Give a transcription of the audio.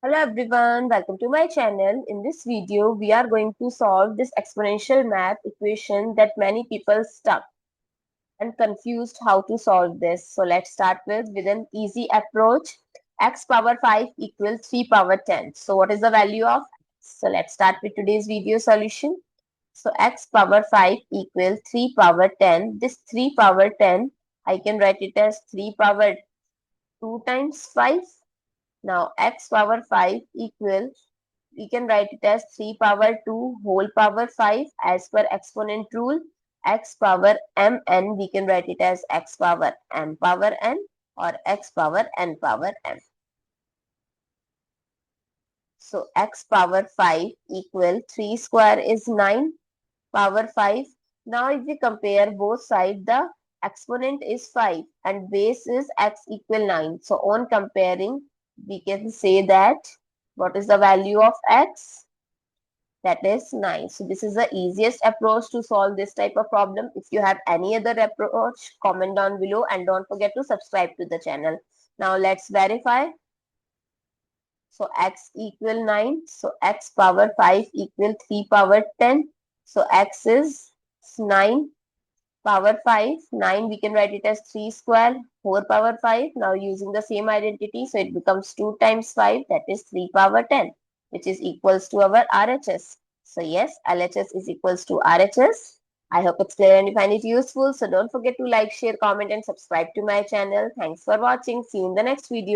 Hello everyone, welcome to my channel. In this video, we are going to solve this exponential math equation that many people stuck and confused how to solve this. So let's start with an easy approach. X power 5 equals 3 power 10. So what is the value of x? So let's start with today's video solution. So x power 5 equals 3 power 10. This 3 power 10, I can write it as 3 power 2 times 5. Now x power 5 equals, we can write it as 3 power 2 whole power 5 as per exponent rule. X power mn, we can write it as x power m power n or x power n power m. So x power 5 equal 3 square is 9 power 5. Now if we compare both sides, the exponent is 5 and base is x equal 9. So on comparing, we can say that what is the value of x? That is 9. So this is the easiest approach to solve this type of problem. If you have any other approach, comment down below and don't forget to subscribe to the channel. Now let's verify. So x equal 9. So x power 5 equal 3 power 10. So x is 9 power 5. 9 we can write it as 3 square 4 power 5. Now using the same identity, so it becomes 2 times 5, that is 3 power 10, which is equals to our RHS. So yes, LHS is equals to RHS. I hope it's clear and you find it useful. So don't forget to like, share, comment and subscribe to my channel. Thanks for watching. See you in the next video.